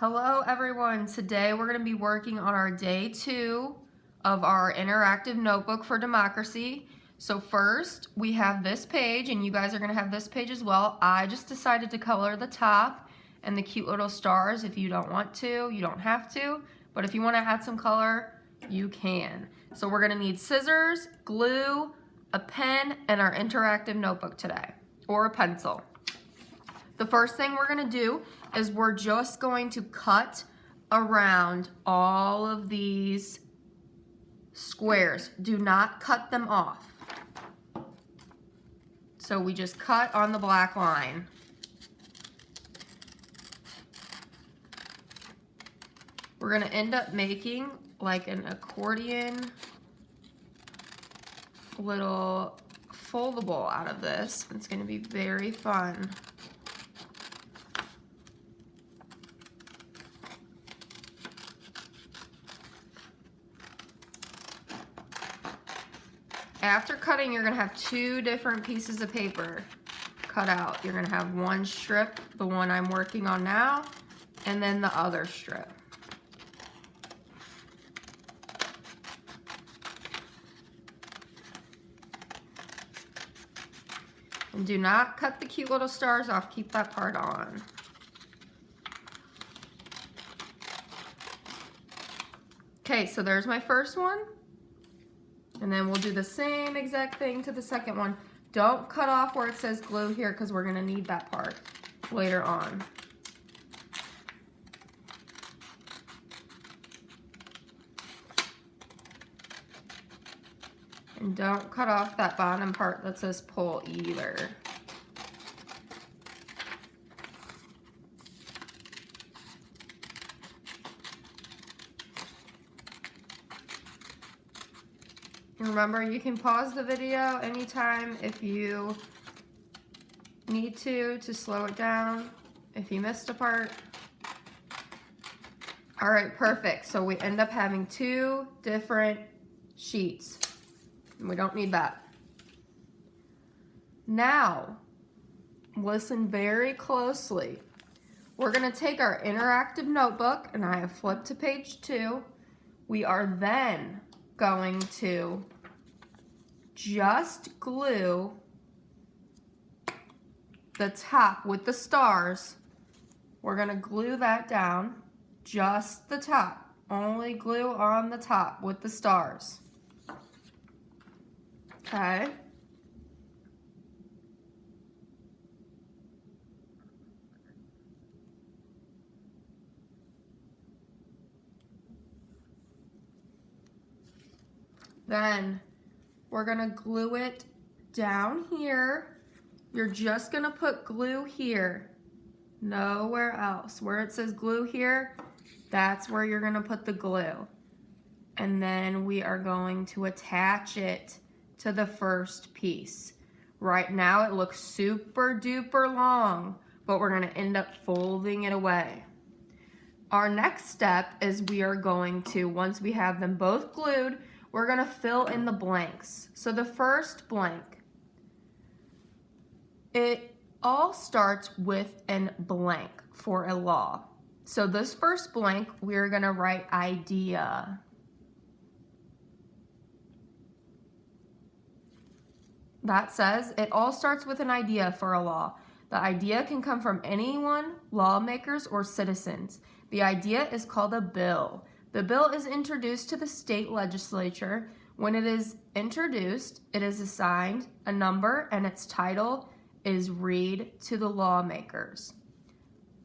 Hello everyone, today we're going to be working on our day 2 of our interactive notebook for democracy. So first we have this page, and you guys are going to have this page as well. I just decided to color the top and the cute little stars. If you don't want to, you don't have to, but if you want to add some color, you can. So we're going to need scissors, glue, a pen, and our interactive notebook today, or a pencil. The first thing we're going to do is we're just going to cut around all of these squares. Do not cut them off. So we just cut on the black line. We're going to end up making like an accordion little foldable out of this. It's going to be very fun. After cutting, you're going to have 2 different pieces of paper cut out. You're going to have one strip, the one I'm working on now, and then the other strip. And do not cut the cute little stars off. Keep that part on. Okay, so there's my first one. And then we'll do the same exact thing to the second one. Don't cut off where it says glue here, because we're going to need that part later on. And don't cut off that bottom part that says pull either. Remember, you can pause the video anytime if you need to slow it down if you missed a part. All right, perfect. So we end up having 2 different sheets. And we don't need that. Now, listen very closely. We're going to take our interactive notebook, and I have flipped to page 2. We are then going to just glue the top with the stars. We're going to glue that down, just the top. Only glue on the top with the stars. Okay. Then we're going to glue it down here. You're just going to put glue here, nowhere else. Where it says glue here, that's where you're going to put the glue. And then we are going to attach it to the first piece. Right now it looks super duper long, but we're going to end up folding it away. Our next step is we are going to, once we have them both glued, we're going to fill in the blanks. So the first blank, it all starts with a blank for a law. So this first blank, we're going to write idea. That says it all starts with an idea for a law. The idea can come from anyone, lawmakers, or citizens. The idea is called a bill. The bill is introduced to the state legislature. When it is introduced, it is assigned a number, and its title is read to the lawmakers.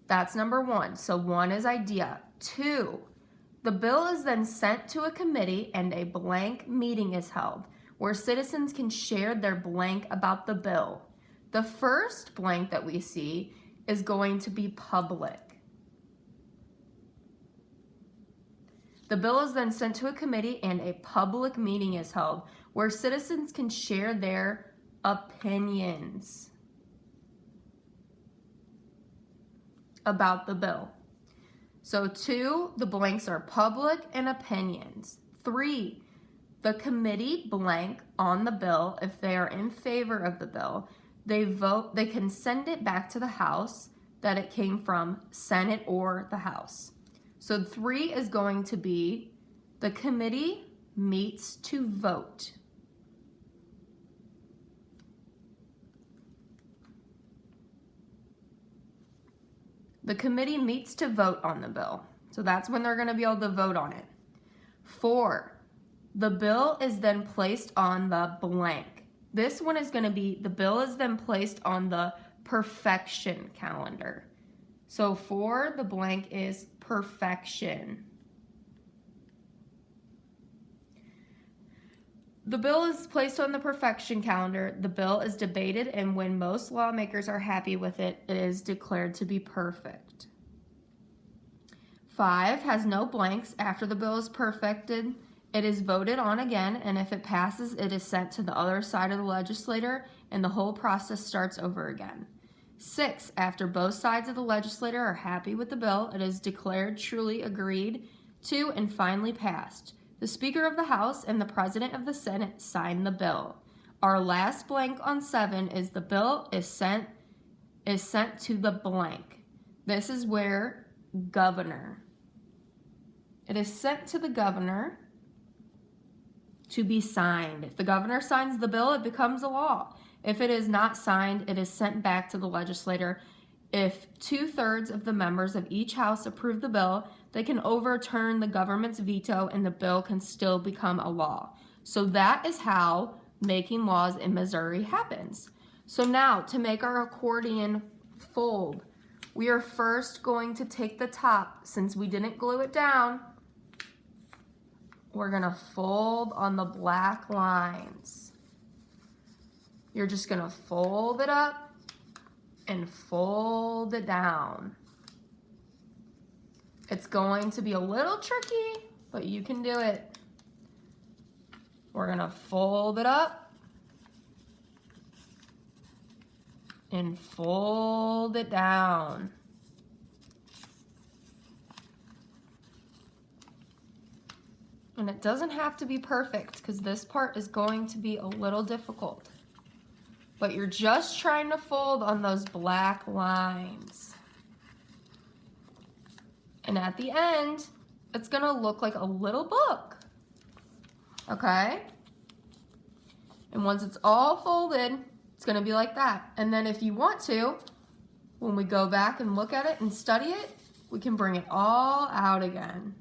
That's number 1. So 1 is idea. 2, the bill is then sent to a committee, and a blank meeting is held where citizens can share their blank about the bill. The first blank that we see is going to be public. The bill is then sent to a committee, and a public meeting is held where citizens can share their opinions about the bill. So 2, the blanks are public and opinions. 3, the committee blank on the bill, if they are in favor of the bill, they vote, they can send it back to the House. that it came from Senate or the House. So 3 is going to be the committee meets to vote. The committee meets to vote on the bill. So that's when they're going to be able to vote on it. 4, the bill is then placed on the blank. This one is going to be, the bill is then placed on the perfection calendar. So 4, the blank is perfection. The bill is placed on the perfection calendar. The bill is debated, and when most lawmakers are happy with it, it is declared to be perfect. 5 has no blanks. After the bill is perfected, it is voted on again, and if it passes, it is sent to the other side of the legislature, and the whole process starts over again. 6, after both sides of the legislature are happy with the bill, it is declared truly agreed to and finally passed. The Speaker of the House and the President of the Senate sign the bill. Our last blank on 7 is the bill is sent to the blank. This is where governor. It is sent to the governor to be signed. If the governor signs the bill, it becomes a law. If it is not signed, it is sent back to the legislature. If 2/3 of the members of each house approve the bill, they can overturn the government's veto and the bill can still become a law. So that is how making laws in Missouri happens. So now, to make our accordion fold, we are first going to take the top, since we didn't glue it down, we're gonna fold on the black lines. You're just gonna fold it up and fold it down. It's going to be a little tricky, but you can do it. We're gonna fold it up and fold it down. And it doesn't have to be perfect, because this part is going to be a little difficult. But you're just trying to fold on those black lines. And at the end, it's gonna look like a little book. Okay? And once it's all folded, it's gonna be like that. And then if you want to, when we go back and look at it and study it, we can bring it all out again.